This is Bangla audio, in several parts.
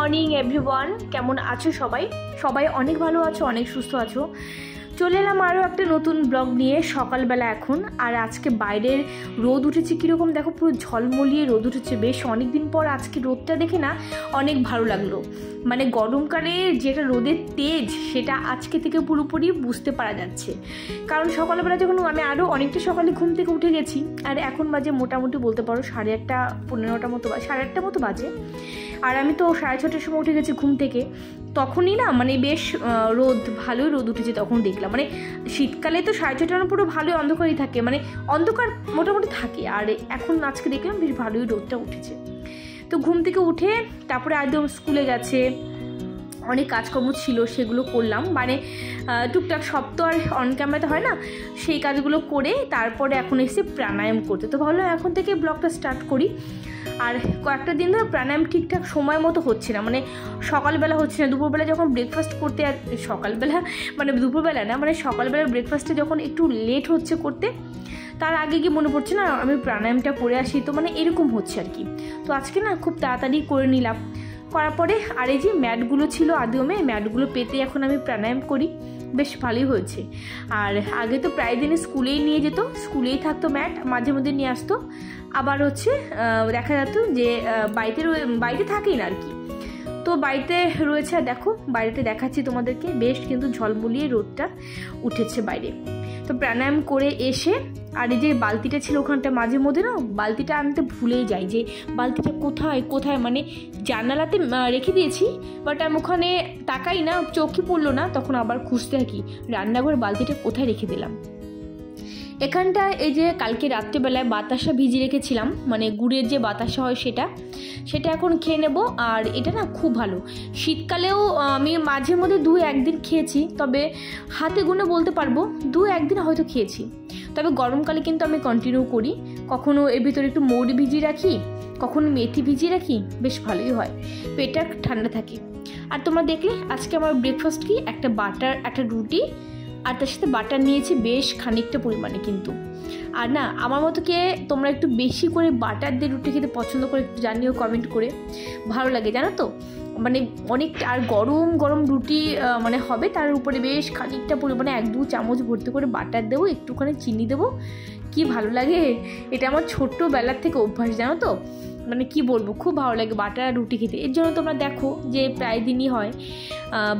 মর্নিং এভরিওয়ান, কেমন আছো সবাই? সবাই অনেক ভালো আছো, অনেক সুস্থ আছো। চলে এলাম আরও একটা নতুন ব্লগ নিয়ে সকালবেলা এখন। আর আজকে বাইরের রোদ উঠেছে কীরকম দেখো, পুরো ঝলমলিয়ে রোদ উঠেছে। বেশ অনেক দিন পর আজকে রোদটা দেখে না অনেক ভালো লাগলো। মানে গরমকালে যেটা রোদের তেজ সেটা আজকে থেকে পুরোপুরি বুঝতে পারা যাচ্ছে। কারণ সকালবেলা যখন আমি আরও অনেকটা সকালে ঘুম থেকে উঠে গেছি, আর এখন বাজে মোটামুটি বলতে পারো 8:30 15টা মতো, 8:30 মতো বাজে। আর আমি তো 6:30টার সময় উঠে গেছি ঘুম থেকে। তখনই না মানে বেশ ভালোই রোদ উঠেছে তখন দেখলাম। মানে শীতকালে তো 6:30টার পুরো ভালোই অন্ধকারই থাকে, মানে অন্ধকার মোটামুটি থাকে। আর এখন আজকে দেখলাম বেশ ভালোই রোদটা উঠেছে। তো ঘুম থেকে উঠে তারপরে একদম স্কুলে গেছে, অনেক কাজকর্ম ছিল সেগুলো করলাম। মানে টুকটাক সব তো আর অন ক্যামেরাতে হয় না, সেই কাজগুলো করে তারপরে এখন এসে প্রাণায়াম করতে। তো ভাবলাম এখন থেকে ব্লগটা স্টার্ট করি। আর কয়েকটা দিন ধরে প্রাণায়াম ঠিকঠাক সময় মতো হচ্ছে না, মানে সকালবেলা হচ্ছে না। দুপুরবেলা যখন ব্রেকফাস্ট করতে, আর সকালবেলা মানে দুপুরবেলা না, মানে সকালবেলা ব্রেকফাস্টে যখন একটু লেট হচ্ছে করতে, তার আগে গিয়ে মনে পড়ছে না আমি প্রাণায়ামটা করে আসি। তো মানে এরকম হচ্ছে আর কি। তো আজকে না খুব তাড়াতাড়ি করে নিলাম। করার পরে আর এই যে ম্যাটগুলো ছিল আদিমে, ম্যাটগুলো পেতে এখন আমি প্রাণায়াম করি। বেশ ভালোই হয়েছে। আর আগে তো প্রায় দিনই স্কুলেই নিয়ে যেত, স্কুলেই থাকতো ম্যাট, মাঝে মধ্যে নিয়ে আসতো। আবার হচ্ছে দেখা যেত যে বাড়িতে থাকেই না আর কি। তো বাড়িতে রয়েছে। আর দেখো বাইরেতে দেখাচ্ছি তোমাদেরকে, বেশ কিন্তু ঝলমলিয়ে রোদটা উঠেছে বাইরে। তো প্রাণায়াম করে এসে আর এই যে বালতিটা ছিল ওখানটা, মাঝে মধ্যে না বালতিটা আনতে ভুলেই যাই যে বালতিটা কোথায় মানে জানালাতে রেখে দিয়েছি, বাট আমি ওখানে তাকাই না, চোখই পড়লো না। তখন আবার খুঁজতে থাকি রান্নাঘরে বালতিটা কোথায় রেখে দিলাম। এখানটা এই যে কালকে রাত্রেবেলায় বাতাসা ভিজিয়ে রেখেছিলাম, মানে গুড়ের যে বাতাসা হয় সেটা এখন খেয়ে নেব। আর এটা না খুব ভালো। শীতকালেও আমি মাঝে মধ্যে 2-1 দিন খেয়েছি, তবে হাতে গুনে বলতে পারবো 2-1 দিন হয়তো খেয়েছি। তবে গরমকালে কিন্তু আমি কন্টিনিউ করি। কখনো এর ভিতরে একটু মৌরি ভিজিয়ে রাখি, কখনো মেথি ভিজিয়ে রাখি, বেশ ভালোই হয়, পেটটা ঠান্ডা থাকে। আর তোমরা দেখলে আজকে আমার ব্রেকফাস্ট কি, একটা বাটার, একটা রুটি, আর তার সাথে বাটার নিয়েছি বেশ খানিকটা পরিমাণে কিন্তু। আর না আমার মতো কে তোমরা একটু বেশি করে বাটার দিয়ে রুটি খেতে পছন্দ করে একটু জানিও কমেন্ট করে, ভালো লাগে জানো তো। মানে অনেক, আর গরম গরম রুটি মানে হবে, তার উপরে বেশ খানিকটা পরিমাণে 1-2 চামচ ভর্তি করে বাটার দেবো, একটুখানি চিনি দেবো, কি ভালো লাগে। এটা আমার ছোট্টবেলার থেকে অভ্যাস জানো তো। মানে কি বলবো, খুব ভালো লাগে বাটার আর রুটি খেতে। এর জন্য তোমরা দেখো যে প্রায় দিনই হয়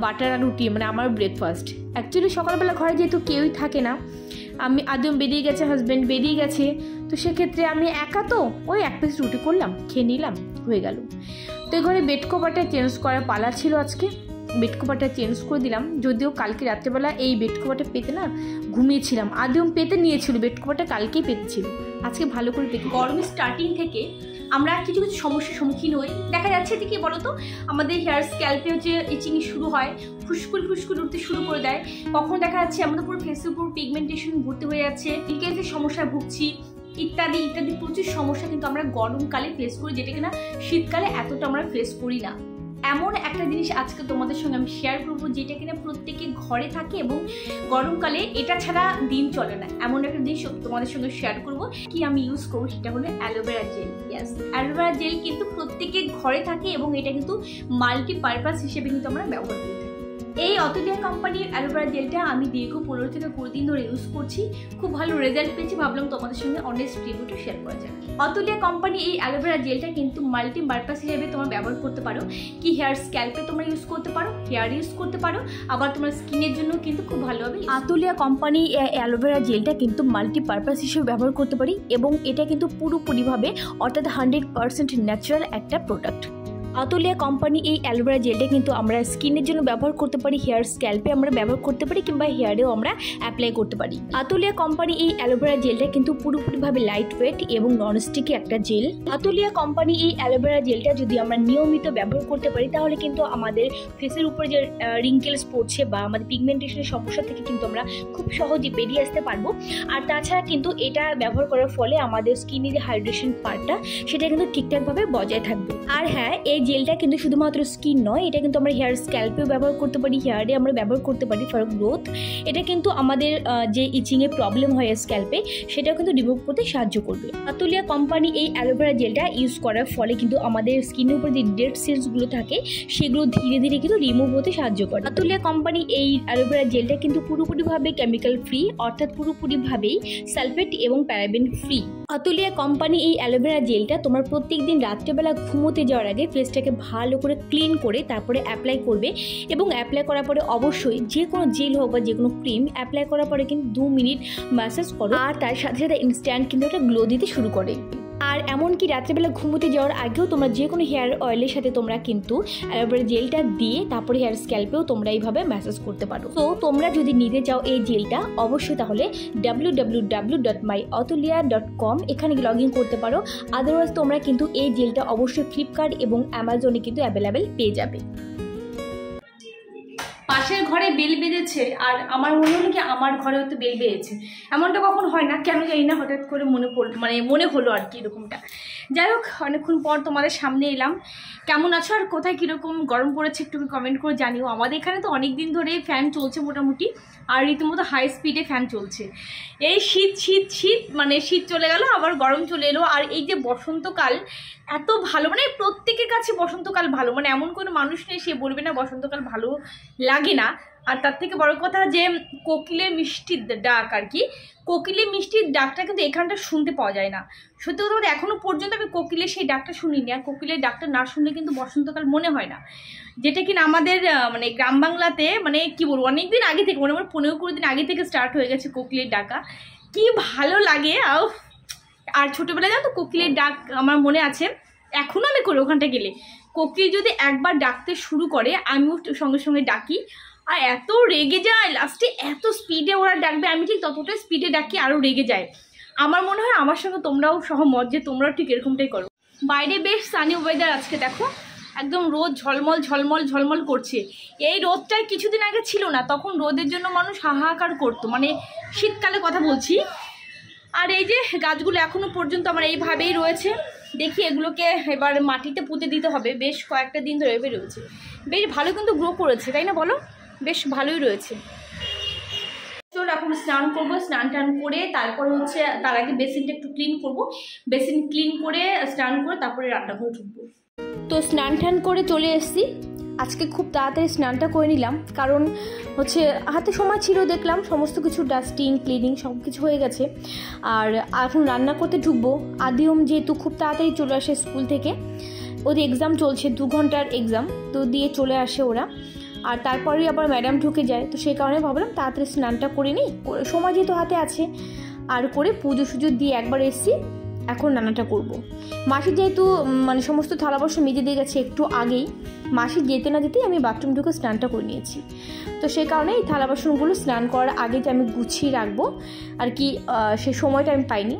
বাটার আর রুটি, মানে আমার ব্রেকফাস্ট। অ্যাকচুয়ালি সকালবেলা ঘরে যেহেতু কেউই থাকে না, আমি আদম বেরিয়ে গেছে, হাজব্যান্ড বেরিয়ে গেছে, তো সেক্ষেত্রে আমি একা, তো ওই 1 পিস রুটি করলাম, খেয়ে নিলাম, হয়ে গেল। তো এই ঘরে বেড কভারটা চেঞ্জ করার পালা ছিল আজকে, বেড কভারটা চেঞ্জ করে দিলাম। যদিও কালকে রাত্রেবেলা এই বেড কভারটা পেতে না ঘুমিয়েছিলাম, আদম পেতে নিয়েছিল, বেড কভারটা কালকেই পেতেছিল, আজকে ভালো করে পেতে। গরমের স্টার্টিং থেকে আমরা কিছু কিছু সমস্যার সম্মুখীন হই। দেখা যাচ্ছে যে কি বলতো, আমাদের হেয়ার স্ক্যাল্পে হচ্ছে ইচিং শুরু হয়, ফুসকুল উঠতে শুরু করে দেয়। কখন দেখা যাচ্ছে আমাদের পুরো ফেসের উপর পিগমেন্টেশন ভর্তি হয়ে যাচ্ছে, পিম্পলসের সমস্যায় ভুগছি, ইত্যাদি প্রচুর সমস্যা কিন্তু আমরা গরমকালে ফেস করি, যেটা কিনা শীতকালে এতটা আমরা ফেস করি না। এমন একটা জিনিস আজকে তোমাদের সঙ্গে আমি শেয়ার করবো, যেটা কিনা প্রত্যেকে ঘরে থাকে এবং গরমকালে এটা ছাড়া দিন চলে না। এমন একটা জিনিস তোমাদের সঙ্গে শেয়ার করবো, কি আমি ইউজ করবো, সেটা হলো aloe vera gel. Yes, aloe vera gel কিন্তু প্রত্যেকে ঘরে থাকে এবং এটা কিন্তু মাল্টিপারপাস হিসেবে কিন্তু আমরা ব্যবহার করি। এই অতুলিয়া কোম্পানির অ্যালোভেরা জেলটা আমি দীর্ঘ 15 থেকে 20 দিন ধরে ইউজ করছি, খুব ভালো রেজাল্ট পেয়েছি। ভাবলাম তোমাদের সঙ্গে অনেস্ট রিভিউটা শেয়ার করা যায়। অতুলিয়া কোম্পানি এই অ্যালোভেরা জেলটা কিন্তু মাল্টিপারপাস হিসেবে তোমরা ব্যবহার করতে পারো। কি হেয়ার স্ক্যাল্পে তোমরা ইউজ করতে পারো, হেয়ার ইউজ করতে পারো, আবার তোমার স্কিনের জন্য কিন্তু খুব ভালো হবে। অতুলিয়া কোম্পানি এই অ্যালোভেরা জেলটা কিন্তু মাল্টিপারপাস হিসেবে ব্যবহার করতে পারি, এবং এটা কিন্তু পুরোপুরিভাবে অর্থাৎ 100% ন্যাচারাল একটা প্রোডাক্ট। অতুলিয়া কোম্পানি এই অ্যালোভেরা জেলটা কিন্তু আমরা স্কিনের জন্য ব্যবহার করতে পারি, হেয়ার স্ক্যাল্পে আমরা ব্যবহার করতে পারি, কিংবা হেয়ারেও আমরা অ্যাপ্লাই করতে পারি। অতুলিয়া কোম্পানি এই অ্যালোভেরা জেলটা কিন্তু পুরোপুরিভাবে লাইট ওয়েট এবং নন স্টিকি একটা জেল। অতুলিয়া কোম্পানি এই অ্যালোভেরা জেলটা যদি আমরা নিয়মিত ব্যবহার করতে পারি, তাহলে কিন্তু আমাদের ফেসের উপরে যে রিঙ্কেলস পড়ছে বা আমাদের পিগমেন্টেশনের সমস্যা থেকে কিন্তু আমরা খুব সহজে বেরিয়ে আসতে পারবো। আর তাছাড়া কিন্তু এটা ব্যবহার করার ফলে আমাদের স্কিনের যে হাইড্রেশন পার্টটা, সেটা কিন্তু ঠিকঠাকভাবে বজায় থাকবে। আর হ্যাঁ, এই জেলটা কিন্তু শুধুমাত্র স্কিন নয়, এটা কিন্তু আমরা হেয়ার স্ক্যাল্পেও ব্যবহার করতে পারি, হেয়ারে আমরা ব্যবহার করতে পারি ফর গ্রোথ। এটা কিন্তু আমাদের যে ইচিংয়ের প্রবলেম হয় স্ক্যাল্পে সেটাও কিন্তু রিমুভ করতে সাহায্য করবে। আতুলিয়া কোম্পানি এই অ্যালোভেরা জেলটা ইউজ করার ফলে কিন্তু আমাদের স্কিনের উপর যে ডেড সেলসগুলো থাকে সেগুলো ধীরে ধীরে কিন্তু রিমুভ হতে সাহায্য করে। আতুলিয়া কোম্পানি এই অ্যালোভেরা জেলটা কিন্তু পুরোপুরিভাবে কেমিক্যাল ফ্রি, অর্থাৎ পুরোপুরিভাবেই সালফেট এবং প্যারাবেন ফ্রি। আতুলিয়া কোম্পানি এই অ্যালোভেরা জেলটা তোমার প্রত্যেকদিন রাত্রেবেলা ঘুমোতে যাওয়ার আগে ফেসটাকে ভালো করে ক্লিন করে তারপরে অ্যাপ্লাই করবে, এবং অ্যাপ্লাই করার পরে অবশ্যই যে কোনো জেল হোক বা যে কোনো ক্রিম অ্যাপ্লাই করার পরে কিন্তু 2 মিনিট ম্যাসাজ করো, আর তার সাথে সাথে ইনস্ট্যান্ট কিন্তু একটা গ্লো দিতে শুরু করে। আর এমনকি রাত্রেবেলা ঘুমোতে যাওয়ার আগেও তোমরা যে কোনো হেয়ার অয়েলের সাথে তোমরা কিন্তু অ্যালোভেরা জেলটা দিয়ে তারপরে হেয়ার স্ক্যাল্পেও তোমরা এইভাবে ম্যাসাজ করতে পারো। তো তোমরা যদি নিতে চাও এই জেলটা অবশ্যই তাহলে www.myatulia.com এখানে লগ ইন করতে পারো। আদারওয়াইজ তোমরা কিন্তু এই জেলটা অবশ্যই ফ্লিপকার্ট এবং অ্যামাজনে কিন্তু অ্যাভেলেবেল পেয়ে যাবে। পাশের ঘরে বেল বেজেছে আর আমার মনে হলো কি আমার ঘরে হয়তো বেল বেজেছে, এমনটা কখন হয় না, কেন জানি না, হঠাৎ করে মনে হলো আর কি এরকমটা। যাই হোক, অনেকক্ষণ পর তোমাদের সামনে এলাম। কেমন আছো আর কোথায় কীরকম গরম পড়েছে একটু কমেন্ট করে জানিও। আমাদের এখানে তো অনেক দিন ধরে ফ্যান চলছে মোটামুটি, আর রীতিমতো হাই স্পিডে ফ্যান চলছে। এই শীত শীত শীত মানে শীত চলে গেল আবার গরম চলে এলো। আর এই যে বসন্তকাল এত ভালো, মানে প্রত্যেকের কাছে বসন্তকাল ভালো, মানে এমন কোনো মানুষ নেই সে বলবে না বসন্তকাল ভালো লাগে না। আর তার থেকে বড় কথা যে কোকিলের মিষ্টির ডাক আর কি, কোকিলের মিষ্টির ডাকটা কিন্তু এখানটা শুনতে পাওয়া যায় না। সত্যি কথা বলতে এখনও পর্যন্ত আমি কোকিলের সেই ডাকটা শুনিনি, আর কোকিলের ডাকটা না শুনলে কিন্তু বসন্তকাল মনে হয় না। যেটা কিনা আমাদের মানে গ্রাম বাংলাতে মানে কি বলবো অনেক দিন আগে থেকে, মনে হয় 15-20 দিন আগে থেকে স্টার্ট হয়ে গেছে কোকিলের ডাকা। কি ভালো লাগে। আর ছোটোবেলায় জানো তো কোকিলের ডাক আমার মনে আছে, এখনও আমি করি ওখানটা গেলে। কোকিল যদি একবার ডাকতে শুরু করে আমিও সঙ্গে সঙ্গে ডাকি, আর এত রেগে যায় লাস্টে, এত স্পিডে ওরা ডাকবে আমি ঠিক ততটাই স্পিডে ডাকি, আরও রেগে যায়। আমার মনে হয় আমার সঙ্গে তোমরাও সহমত যে তোমরাও ঠিক এরকমটাই করো। বাইরে বেশ সানি ওয়েদার আজকে, দেখো একদম রোদ ঝলমল ঝলমল ঝলমল করছে। এই রোদটাই কিছুদিন আগে ছিল না, তখন রোদের জন্য মানুষ হাহাকার করতো, মানে শীতকালে কথা বলছি। আর এই যে গাছগুলো এখনও পর্যন্ত আমার এইভাবেই রয়েছে, দেখি এগুলোকে এবার মাটিতে পুঁতে দিতে হবে। বেশ কয়েকটা দিন ধরে এভাবে রয়েছে, বেশ ভালো কিন্তু গ্রো করেছে, তাই না বলো? বেশ ভালোই রয়েছে। চলো এখন স্নান করবো, স্নান টান করে তারপর হচ্ছে তার আগে বেসিনটা একটু ক্লিন করব। বেসিন ক্লিন করে স্নান করে তারপরে রান্নাঘরে ঢুকবো। তো স্নান টান করে চলে এসেছি। আজকে খুব তাড়াতাড়ি স্নানটা করে নিলাম, কারণ হচ্ছে হাতে সময় ছিল, দেখলাম সমস্ত কিছু ডাস্টিং ক্লিনিং সব কিছু হয়ে গেছে। আর এখন রান্না করতে ঢুকবো। আদিম যেহেতু খুব তাড়াতাড়ি চলে আসে স্কুল থেকে, ওদের এক্সাম চলছে, 2 ঘন্টার এক্সাম, তো দিয়ে চলে আসে ওরা। আর তারপরেই আবার ম্যাডাম ঢুকে যায়, তো সেই কারণে ভাবলাম তাড়াতাড়ি স্নানটা করে নিই, সময় যেহেতু হাতে আছে। আর করে পুজো সুজো দিয়ে একবার এসেছি, এখন রান্নাটা করব। মাসি যেহেতু মানে সমস্ত থালা বাসন মেজে দিয়ে গেছে একটু আগেই, মাসি যেতে না যেতেই আমি বাথরুম ঢুকে স্নানটা করে নিয়েছি। তো সেই কারণে এই থালা বাসনগুলো স্নান করার আগে যে আমি গুছিয়ে রাখবো আর কি, সেই সময়টা আমি পাইনি।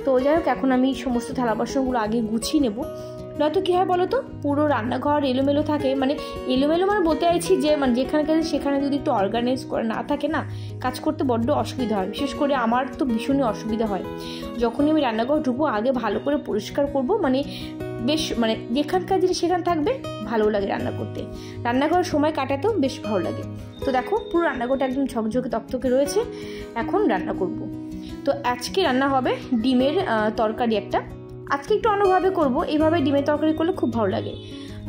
তো যাই হোক, এখন আমি সমস্ত থালা বাসনগুলো আগে গুছিয়ে নেব। নয়তো কী হয় বলো তো, পুরো রান্নাঘর এলোমেলো থাকে, মানে এলোমেলো মানে বলতে চাইছি যে মানে যেখানে গেলে সেখানে যদি একটু অর্গানাইজ করা না থাকে না, কাজ করতে বড্ড অসুবিধা হয়। বিশেষ করে আমার তো ভীষণই অসুবিধা হয়। যখনই আমি রান্নাঘর ঢুকবো আগে ভালো করে পরিষ্কার করব, মানে বেশ মানে যেখানকার জিনিস সেখানে থাকবে, ভালো লাগে রান্না করতে, রান্নাঘরের সময় কাটাতেও বেশ ভালো লাগে। তো দেখো পুরো রান্নাঘরটা একদম ঝকঝকে তকতকে রয়েছে, এখন রান্না করব। তো আজকে রান্না হবে ডিমের তরকারি একটা। আজকে একটু অন্যভাবে করবো, এইভাবে ডিমের তরকারি করলে খুব ভালো লাগে।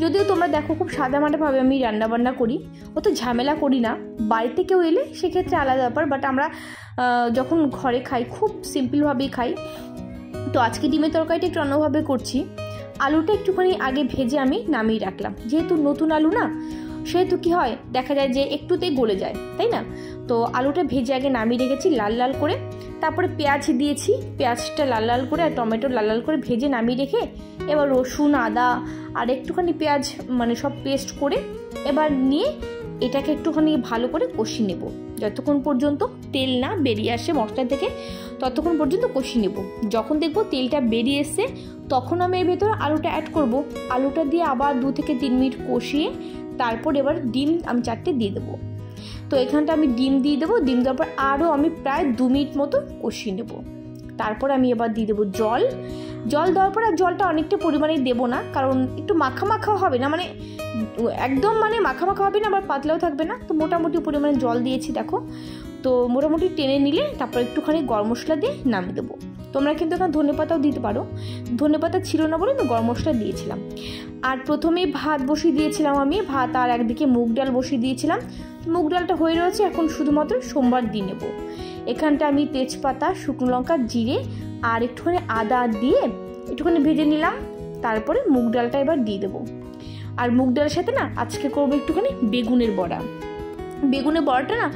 যদিও তোমরা দেখো খুব সাদামাটাভাবে আমি রান্নাবান্না করি, অত ঝামেলা করি না। বাড়িতে কেউ এলে সেক্ষেত্রে আলাদা ব্যাপার, বাট আমরা যখন ঘরে খাই খুব সিম্পলভাবেই খাই। তো আজকে ডিমের তরকারিটা একটু অন্যভাবে করছি। আলুটা একটুখানি আগে ভেজে আমি নামিয়ে রাখলাম, যেহেতু নতুন আলু না, সেহেতু কী হয় দেখা যায় যে একটুতেই গলে যায়, তাই না? তো আলুটা ভেজে আগে নামিয়ে রেখেছি লাল লাল করে, তারপরে পেঁয়াজ দিয়েছি, পেঁয়াজটা লাল লাল করে আর টমেটো লাল লাল করে ভেজে নামিয়ে রেখে এবার রসুন আদা আর একটুখানি পেঁয়াজ মানে সব পেস্ট করে এবার নিয়ে এটাকে একটুখানি ভালো করে কষিয়ে নেব। যতক্ষণ পর্যন্ত তেল না বেরিয়ে আসে মশলা থেকে ততক্ষণ পর্যন্ত কষিয়ে নেব। যখন দেখবো তেলটা বেরিয়ে এসছে তখন আমি এর ভেতরে আলুটা অ্যাড করব। আলুটা দিয়ে আবার 2 থেকে 3 মিনিট কষিয়ে তারপর এবার ডিম আমি 4টে দিয়ে দেবো। তো এখানটা আমি ডিম দিয়ে দেবো, ডিম দেওয়ার পর আরও আমি প্রায় 2 মিনিট মতো কষিয়ে নেব। তারপর আমি এবার দিয়ে দেবো জল দেওয়ার পর আর জলটা অনেকটা পরিমাণে দেবো না, কারণ একটু মাখা মাখা হবে না, মানে একদম মানে মাখা মাখা হবে না, আবার পাতলাও থাকবে না। তো মোটামুটি পরিমাণে জল দিয়েছি দেখো। তো মোটামুটি টেনে নিলে তারপর একটুখানি গরম মশলা দিয়ে নামিয়ে দেবো। তোমরা কিন্তু এখানে ধনেপাতাও দিতে পারো, ধনেপাতা ছিল না বলে আমি গরম মশলা দিয়েছিলাম। আর প্রথমেই ভাত বসিয়ে দিয়েছিলাম আমি, ভাত আর একদিকে মুগ ডাল বসিয়ে দিয়েছিলাম। মুগ ডালটা হয়ে রয়েছে, এখন শুধুমাত্র সোমবার দিয়ে নেব। এখানটা আমি তেজপাতা, শুকনো লঙ্কা, জিরে আর একটুখানি আদা দিয়ে একটুখানি ভেজে নিলাম। তারপরে মুগ ডালটা এবার দিয়ে দেবো। আর মুগ ডালের সাথে না আজকে করবো একটুখানি বেগুনের বড়া। বেগুনের বড়াটা না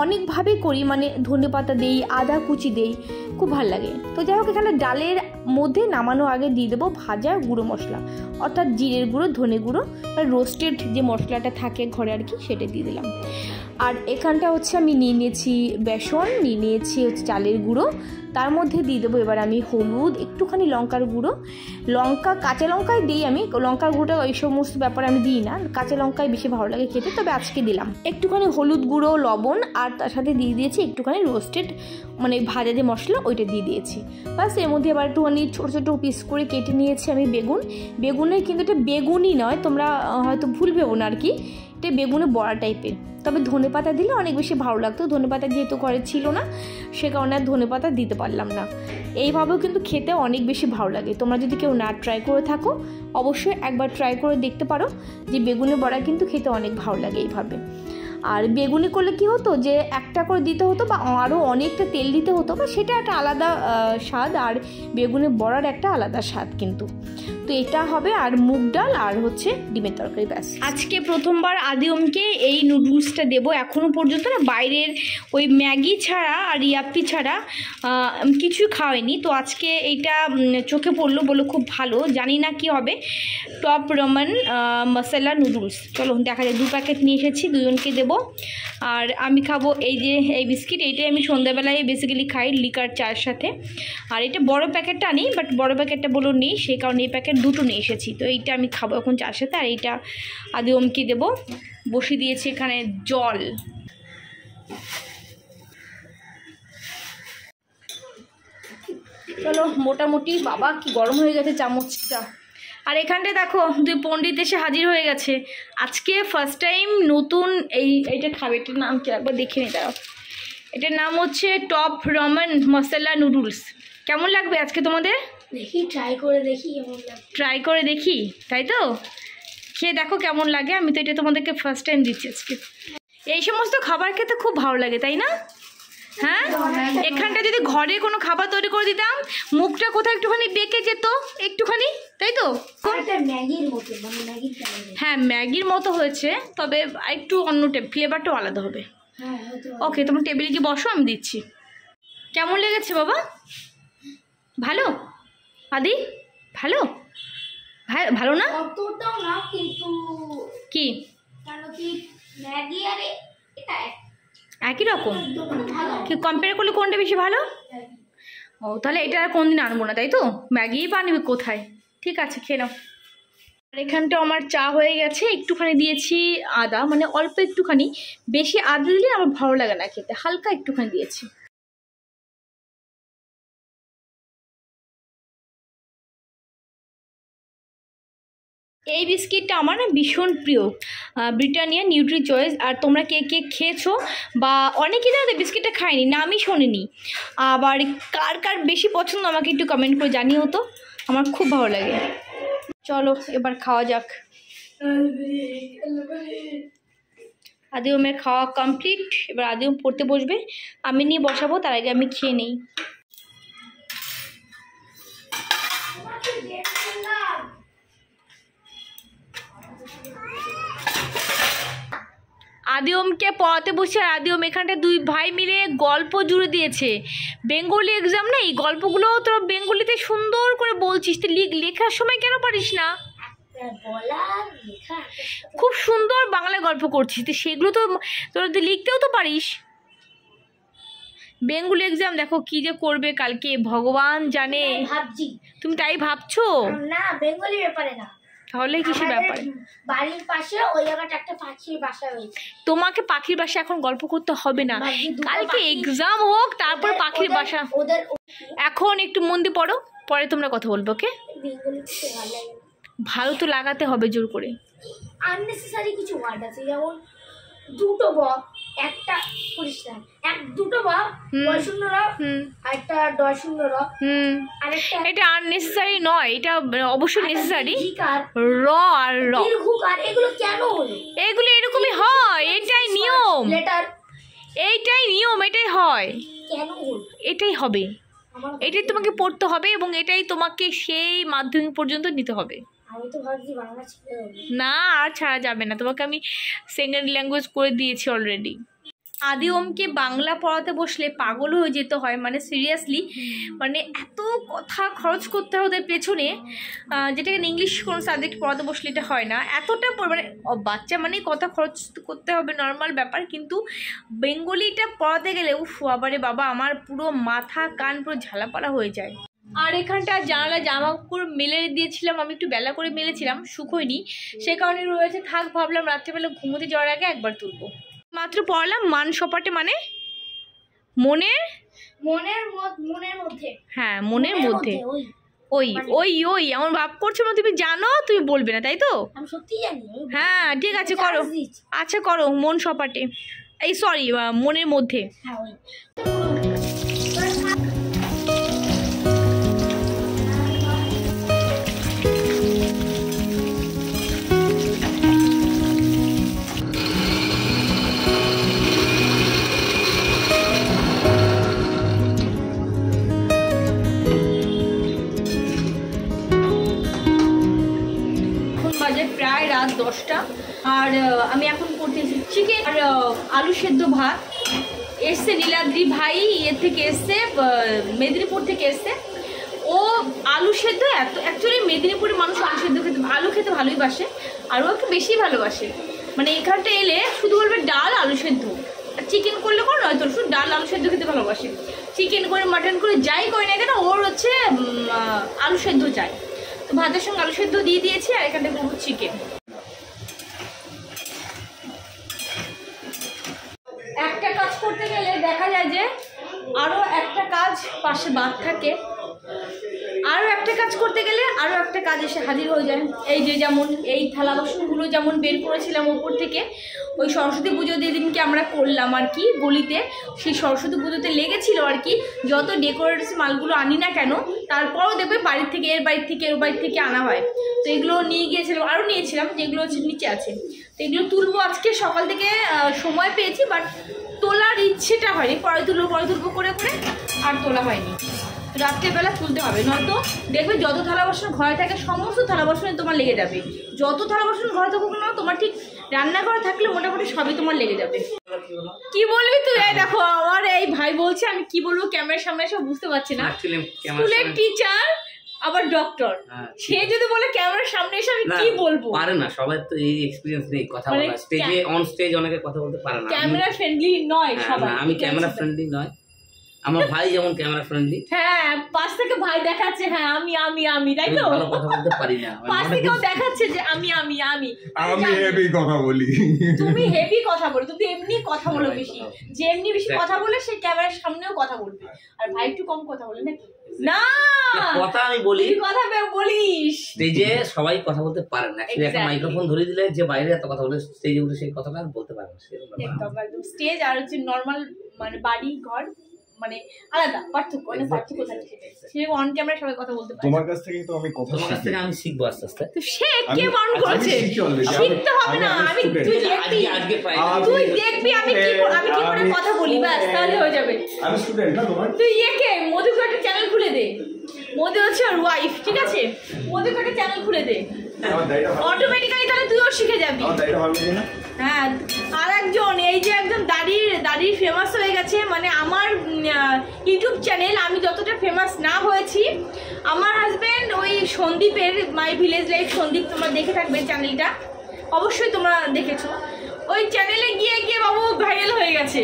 অনেকভাবেই করি, মানে ধনেপাতা দেই, আদা কুচি দেই, খুব ভালো লাগে। তো যাই হোক, এখানে ডালের মধ্যে নামানো আগে দিয়ে দেবো ভাজা গুঁড়ো মশলা, অর্থাৎ জিরের গুঁড়ো, ধনে গুঁড়ো, মানে রোস্টেড যে মশলাটা থাকে ঘরে আর কি, সেটা দিয়ে দিলাম। আর এখানটা হচ্ছে আমি নিয়ে নিয়েছি বেসন, নিয়ে নিয়েছি হচ্ছে চালের গুঁড়ো, তার মধ্যে দিয়ে দেবো এবার আমি হলুদ, একটুখানি লঙ্কার গুঁড়ো, কাঁচা লঙ্কায় দিই আমি, লঙ্কার গুঁড়োটা ওই সমস্ত ব্যাপারে আমি দিই না, কাঁচা লঙ্কায় বেশি ভালো লাগে খেতে, তবে আজকে দিলাম একটুখানি হলুদ গুঁড়ো, লবণ, আর তার সাথে দিয়ে দিয়েছি একটুখানি রোস্টেড মানে ভাজা যে মশলা ওইটা দিয়ে দিয়েছি। বাস এর মধ্যে এবার একটুখানি ছোটো ছোটো পিস করে কেটে নিয়েছি আমি বেগুনের, কিন্তু এটা বেগুনই নয়, তোমরা হয়তো ভুল ভেবো না আর কি, এটা বেগুনের বড়া টাইপের। তবে ধনেপাতা দিলে অনেক বেশি ভালো লাগতো, ধনেপাতা যেহেতু ঘরে ছিল না সে কারণে আর ধনেপাতা দিতে পারলাম না। এইভাবেও কিন্তু খেতে অনেক বেশি ভালো লাগে। তোমরা যদি কেউ না ট্রাই করে থাকো অবশ্যই একবার ট্রাই করে দেখতে পারো, যে বেগুনের বড়া কিন্তু খেতে অনেক ভালো লাগে এইভাবে। আর বেগুনি করলে কি হতো, যে একটা করে দিতে হতো বা আরও অনেকটা তেল দিতে হতো, বা সেটা একটা আলাদা স্বাদ, আর বেগুনের বড়ার একটা আলাদা স্বাদ কিন্তু। তো এটা হবে, আর মুগ ডাল আর হচ্ছে ডিমের তরকারি, ব্যাস। আজকে প্রথমবার আদিওমকে এই নুডলসটা দেবো। এখনও পর্যন্ত না বাইরের ওই ম্যাগি ছাড়া আর ইয়াপ্পি ছাড়া কিছু খাওয়াইনি। তো আজকে এইটা চোখে পড়লো, বললো খুব ভালো, জানি না কি হবে। টপ রমান মশলা নুডলস, চলো দেখা যায়। 2 প্যাকেট নিয়ে এসেছি, দুজনকে দেবো। আর আমি খাবো এই যে এই বিস্কিট, এইটাই আমি সন্ধ্যাবেলায় বেসিক্যালি খাই লিকার চায়ের সাথে। আর এটা বড় প্যাকেটটা নেই, বাট বড় প্যাকেটটা বলো নেই, সেই কারণে এই প্যাকেট 2টো নিয়ে এসেছি। তো এইটা আমি খাবো এখন চায়ের সাথে, আর এইটা আদিওমকে দেবো। বসিয়ে দিয়েছি এখানে জল। চলো, মোটামুটি বাবা কি গরম হয়ে গেছে চামচটা। আর এখানটায় দেখো 2 পণ্ডিত এসে হাজির হয়ে গেছে। আজকে ফার্স্ট টাইম নতুন এইটা খাবে। এটার নাম কি একবার দেখে নি দাও। এটার নাম হচ্ছে টপ রমান মশলা নুডলস। কেমন লাগবে আজকে তোমাদের? দেখি ট্রাই করে দেখি কেমন লাগে। ট্রাই করে দেখি, তাই তো? খেয়ে দেখো কেমন লাগে। আমি তো এটা তোমাদেরকে ফার্স্ট টাইম দিচ্ছি আজকে। এই সমস্ত খাবার খেতে খুব ভালো লাগে, তাই না? হ্যাঁ, এখানটা যদি ঘরে কোনো খাবার তৈরি করে দিতাম, মুখটা কোথাও একটুখানি বেঁকে যেত একটুখানি, তাই তো? ম্যাগির মতো, মানে ম্যাগির, হ্যাঁ ম্যাগির মতো হয়েছে, তবে একটু অন্য ফ্লেভারটাও আলাদা হবে। হ্যাঁ ওকে, তোমার টেবিলে গিয়ে বসো, আমি দিচ্ছি। কেমন লেগেছে বাবা? ভালো আদি? ভালো ভালো না? অতটাও না, কিন্তু কি কেন কি ম্যাগি আর এটা একই রকম, ভালো। কি কম্পেয়ার করলে কোনটা বেশি ভালো? ও, তাহলে এটা আর কোনদিন আনবো না, তাই তো? ম্যাগিই বানাবে কোথায়? ঠিক আছে, খেয়ে নাও। আর এখানটা আমার চা হয়ে গেছে। একটুখানি দিয়েছি আদা, মানে অল্প একটুখানি, বেশি আদা দিলে আমার ভালো লাগে না খেতে, হালকা একটুখানি দিয়েছি। এই বিস্কিটটা আমার না ভীষণ প্রিয়, ব্রিটানিয়া নিউট্রি চয়েস। আর তোমরা কে কে খেয়েছো, বা অনেকেই জানো বিস্কিটটা খায়নি, নামই শোনেনি, আবার কার কার বেশি পছন্দ আমাকে একটু কমেন্ট করে জানিও তো, আমার খুব ভালো লাগে। চলো এবার খাওয়া যাক। আদিওমের খাওয়া কমপ্লিট, এবার আদিওম পড়তে বসবে, আমি নিয়ে বসাবো, তার আগে আমি খেয়ে নিই। আদিওমকে পড়াতে বসে, আর আদিওম এখানটা 2 ভাই মিলে গল্প জুড়ে দিয়েছে। বেঙ্গলি এক্সাম না, এই গল্পগুলো তোরা বেঙ্গলিতে সুন্দর করে বলছিস, তুই লেখার সময় কেন পারিস না? খুব সুন্দর বাংলা গল্প করছিস, তো সেগুলো তো তোরা লিখতেও তো পারিস। বেঙ্গলি এক্সাম দেখো কি যে করবে কালকে, ভগবান জানে। ভাবছি। তুমি তাই ভাবছো? না, বেঙ্গলি ব্যাপারে না, তাহলে কিসের ব্যাপার? বাড়ির পাশে ওই জায়গাটা একটা পাখির বাসা রয়েছে। তোমাকে পাখির বাসা এখন গল্প করতে হবে না, কালকে এক্সাম হোক তারপর পাখির বাসা। ওদের এখন একটু মন দিয়ে পড়ো, পরে তোমরা কথা বলবো। ওকে, ভালো তো লাগাতে হবে জোর করে। আননেসেসারি কিছু ওয়ার্ড আছে, যেমন দুটো ব, একটা পরিষ্কার, দুটো ব, শূন্য র, আরেকটা ডয় শূন্য র, আরেকটা এটা আননেসেসারি নয়, এটা অবশ্যই নেসেসারি। র আর র, আর এগুলো কেন হলো? এগুলো এরকমই হয়, এটাই নিয়ম, লেটার, এইটাই নিয়ম, এটাই হয়, কেন হলো? এটাই হবে, এটাই তোমাকে পড়তে হবে এবং এটাই তোমাকে সেই মাধ্যমিক পর্যন্ত নিতে হবে। আমি তো ভাবছি বাংলা ছেড়ে দেবো। না, আর ছাড়া যাবে না, তোমাকে আমি সেকেন্ড ল্যাঙ্গুয়েজ করে দিয়েছি অলরেডি। আদি ওমকে বাংলা পড়াতে বসলে পাগল হয়ে যেতে হয়, মানে সিরিয়াসলি, মানে এত কথা খরচ করতে হয় ওদের পেছনে, যেটাকে ইংলিশ কোনো সাবজেক্ট পড়াতে বসলে এটা হয় না। এতটা মানে বাচ্চা মানে কথা খরচ করতে হবে, নর্মাল ব্যাপার, কিন্তু বেঙ্গলিটা পড়াতে গেলে উফ বাবারে বাবা, আমার পুরো মাথা কান পুরো ঝালাপালা হয়ে যায়। আর এখানটা জানালা জামা কাপড় মেলে দিয়েছিলাম, আমি একটু বেলা করে মেলেছিলাম, শুকোয়নি, সে কারণে রয়েছে, থাক ভাবলাম রাত্রেবেলা ঘুমোতে যাওয়ার আগে একবার তুলবো। মাত্র পড়লাম মান সপাটে, মানে মনের মধ্যে, হ্যাঁ মনের মধ্যে, ওই ওই ওই আমার ভাব করছো না, তুমি জানো, তুমি বলবে না তাই তো? আমি সত্যি জানি। হ্যাঁ ঠিক আছে করো, আচ্ছা করো, মন সপাটে, এই সরি মনের মধ্যে। প্রায় রাত 10টা, আর আমি এখন করতেছি চিকেন আর আলু সেদ্ধ ভাত। এসছে নীলাদ্রি ভাই এর থেকে এসছে, মেদিনীপুর থেকে এসছে, ও আলু সেদ্ধ এত, অ্যাকচুয়ালি মেদিনীপুরের মানুষ আলু সেদ্ধ খেতে, আলু খেতে ভালোই বাসে, আরও একটু বেশি ভালোবাসে, মানে এখানটা এলে শুধু বলবে ডাল আলু সেদ্ধ, আর চিকেন করলে কোনো নয় তো, শুধু ডাল আলু সেদ্ধ খেতে ভালোবাসে, চিকেন করে মাটন করে যাই করে না কেন ওর হচ্ছে আলু সেদ্ধ চাই। তো ভাতের সঙ্গে আলু সেদ্ধ দিয়ে দিয়েছি, আর এখানে করবো চিকেন। একটা কাজ করতে গেলে দেখা যায় যে আরও একটা কাজ পাশে বাদ থাকে, আরও একটা কাজ করতে গেলে আরও একটা কাজ এসে হাজির হয়ে যায়। এই যে যেমন এই থালা বাসনগুলো যেমন বের করেছিলাম ওপর থেকে, ওই সরস্বতী পুজো যেদিনকে আমরা করলাম আর কি গলিতে, সেই সরস্বতী পুজোতে লেগেছিল আর কি, যত ডেকোরেটস মালগুলো আনি না কেন, তারপরও দেখবে বাড়ির থেকে, এর বাড়ির থেকে, এর বাড়ির থেকে আনা হয়, তো এগুলো নিয়ে গিয়েছিলাম, আরও নিয়েছিলাম, যেগুলো হচ্ছে নিচে আছে, তো এগুলো তুলবো আজকে সকাল থেকে, সময় পেয়েছি বাট তোলার ইচ্ছেটা হয়নি, পরে তুলবো করে করে আর তোলা হয়নি। রাত্রেবেলা তুলতে হবে, নয়তো দেখবে যত থালা বাসন ঘরে থাকে সমস্ত থালা বাসনে তোমার লেগে যাবে, যত থালা বাসন ঘরে থাকুক না তোমার, ঠিক রান্নাঘরে থাকলে মোটামুটি সবই তোমার লেগে যাবে। কি বলবি তুই? দেখো আমার এই ভাই বলছে, আমি কি বলবো ক্যামেরার সামনে সব বুঝতে পারছি না, স্কুলের টিচার আবার ডক্টর, সে যদি বলে ক্যামেরার সামনে এসে আমি কি বলবো? পারে না, সবাই তো এই এক্সপেরিয়েন্স নেই কথা বলা, স্টেজে অন স্টেজ অনেকে কথা বলতে পারে না, ক্যামেরা ফ্রেন্ডলি নয় সবাই। আমি ক্যামেরা ফ্রেন্ডলি নয়, আমার ভাই যেমন ক্যামেরা ফ্রেন্ডলি, হ্যাঁ পাশ থেকে ভাই দেখাচ্ছে, হ্যাঁ আমি আমি আমি, তাই তো? ভালো কথা বলতে পারি না, পাশ থেকেও দেখাচ্ছে যে আমি আমি আমি আমি হেভি কথা বলি। তুমি হেভি কথা বলো, তুমি এমনি কথা বলো বেশি, যে এমনি বেশি কথা বলে সে ক্যামেরার সামনেও কথা বলবে, আর ভাই একটু কম কথা বলে নাকি? না কথা আমি বলি, কথা বলিস, স্টেজে সবাই কথা বলতে পারে না, একটা মাইক্রোফোন ধরে দিলে যে বাইরে এত কথা বলে স্টেজে উঠে সেই কথাটা বলতে পারে না, একদম স্টেজ আর হচ্ছে নর্মাল মানে বাড়ি ঘর মানে আলাদা, পার্থক্য, অনেক পার্থক্য থাকে, সেটা অন ক্যামেরা সবাই কথা বলতে পারে। তোমার কাছ থেকে তো আমি কথা তোমার কাছ থেকে আমি শিখবো আস্তে আস্তে। তো সে কে বারণ করেছে? শিখতে হবে না, আমি তুই দেখবি, আমি কি করে কথা বলি, ব্যাস তাহলে হয়ে যাবে। আমি স্টুডেন্ট না তোমার, তুই একে মধুকে একটা চ্যানেল খুলে দে, মধু হচ্ছে ওর ওয়াইফ, ঠিক আছে? মধুকে একটা চ্যানেল খুলে দে, অটোমেটিক্যালি তাহলে তুইও শিখে যাবি। হ্যাঁ, আর একজন এই যে একজন দাড়ি ফেমাস হয়ে গেছে, মানে আমার ইউটিউব চ্যানেল আমি যতটা ফেমাস না হয়েছি, আমার হাজবেন্ড ওই সন্দীপের মাই ভিলেজ লাইফ সন্দীপ, তোমরা দেখে থাকবে চ্যানেলটা, অবশ্যই তোমরা দেখেছো, ওই চ্যানেলে গিয়ে বাবু ভাইরাল হয়ে গেছে,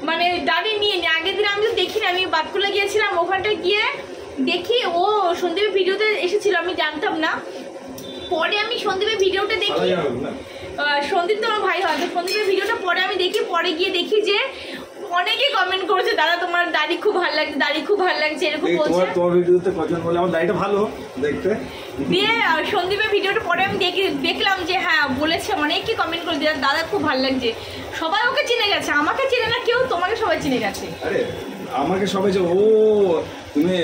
মানে দাড়ি নিয়ে আগের দিন আমি তো দেখিনি, আমি বাতকুলা গিয়েছিলাম, ওখানটায় গিয়ে দেখি ও সন্দীপের ভিডিওতে এসেছিল, আমি জানতাম না, পরে আমি সন্দীপের ভিডিওটা দেখি, সন্দীপ তো আমার ভাই হয়, তো সন্দীপের ভিডিওটা পরে আমি দেখি, পরে গিয়ে দেখি যে অনেকে কমেন্ট করেছে দাদা তোমার দাড়ি খুব ভালো লাগছে, দাড়ি খুব ভালো লাগছে এরকম বলছে। তোমার ভিডিওতে কজন বলে আমার দাড়িটা ভালো দেখতে। দিয়ে সন্দীপের ভিডিওটা পরে আমি দেখলাম যে হ্যাঁ বলেছে, অনেকে কমেন্ট করে দিলেন দাদা খুব ভালো লাগছে। সবাই ওকে চিনে গেছে, আমাকে চিনে না কেউ, তোমাকে সবাই চিনে গেছে। আরে আমাকে সবাই যে ও তুমি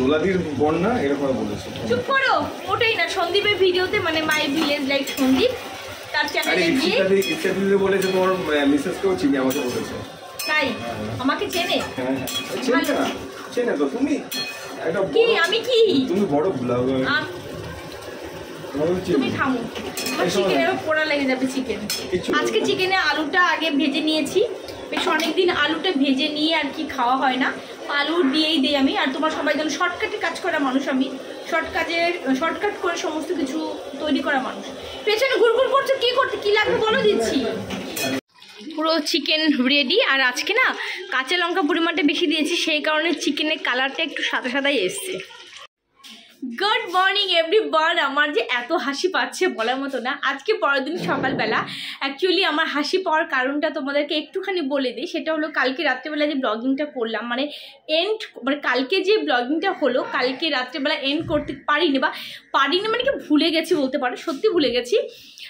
দোলাদির বোন না এরকম বলেছে। চুপ করো, ওটাই না, সন্দীপের ভিডিওতে মানে মাই ভিলেজ লাইক সন্দীপ তার চ্যানেলে গিয়ে বলেছে তোমার মিসেসকেও চিনি আমাকে বলেছে। তাই আমাকে চেনে? চেনে তো তুমি একটা কি আমি কি তুমি বড় ব্লগার। তুমি থামো, চিকেনের পোড়া লেগে যাবে চিকেন। আজকে চিকেনে আলুটা আগে ভেজে নিয়েছি, বেশ অনেকদিন আলুটা ভেজে নিয়ে আর কি খাওয়া হয় না, আলু দিয়েই দিই আমি। আর তোমার সবাই যেন শর্টকাটে কাজ করা মানুষ, আমি শর্টকাট করে সমস্ত কিছু তৈরি করা মানুষ। পেছনে ঘুরঘুর করছো, কি করতে কি লাগবে বলো, দিচ্ছি। পুরো চিকেন রেডি। আর আজকে না কাঁচা লঙ্কা পরিমাণটা বেশি দিয়েছি, সেই কারণে চিকেনের কালারটা একটু সাদা সাদাই এসছে। Good morning everyone. আমার যে এত হাসি পাচ্ছে বলার মতো না। আজকে পরের দিন সকালবেলা অ্যাকচুয়ালি আমার হাসি পাওয়ার কারণটা তোমাদেরকে একটুখানি বলে দিই। সেটা হলো কালকে রাত্রেবেলা যে ব্লগিংটা করলাম, মানে কালকে যে ব্লগিংটা হলো, কালকে রাত্রেবেলা এন্ড করতে পারিনি মানে কি ভুলে গেছি বলতে পারো, সত্যি ভুলে গেছি।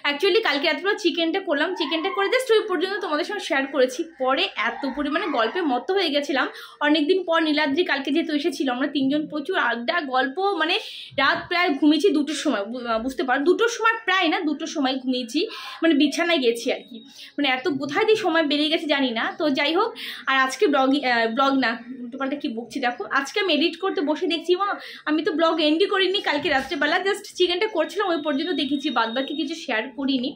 অ্যাকচুয়ালি কালকে রাত্রেবেলা চিকেনটা করলাম, চিকেনটা করে জাস্ট ওই পর্যন্ত তোমাদের সঙ্গে শেয়ার করেছি। পরে এত পরিমাণে গল্পে মত হয়ে গেছিলাম, অনেকদিন পর নীলাদ্রি কালকে যেহেতু এসেছিল, আমরা তিনজন প্রচুর আড্ডা গল্প, মানে রাত প্রায় ঘুমিয়েছি 2টোর সময়, বুঝতে পারো 2টোর সময়, প্রায় না 2টোর সময় ঘুমিয়েছি, মানে বিছানায় গেছি আর কি। মানে এত কোথায় দিয়ে সময় বেরিয়ে গেছে জানি না। তো যাই হোক, আর আজকে ব্লগ না উল্টোপাল্টা কি বকছি দেখো, আজকে আমি এডিট করতে বসে দেখছি মা আমি তো ব্লগ এন্ডই করিনি, কালকে রাত্রেবেলা জাস্ট চিকেনটা করছিলাম ওই পর্যন্ত দেখেছি, বাদ বাকি কিছু শেয়ার করিনি।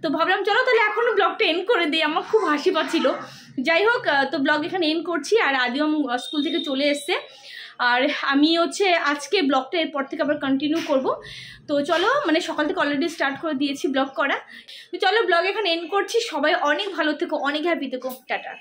তো ভাবলাম চলো তাহলে এখনও ব্লগটা এন্ড করে দিই, আমার খুব হাসি পাচ্ছিল। যাই হোক, তো ব্লগ এখানে এন্ড করছি। আর আদিও স্কুল থেকে চলে এসছে, আর আমি হচ্ছে আজকে ব্লগটা এরপর থেকে আবার কন্টিনিউ করব। তো চলো, মানে সকাল থেকে অলরেডি স্টার্ট করে দিয়েছি ব্লগ করা। তো চলো ব্লগ এখানে এন্ড করছি। সবাই অনেক ভালো থেকো, অনেক হ্যাপি থেকো, টাটা।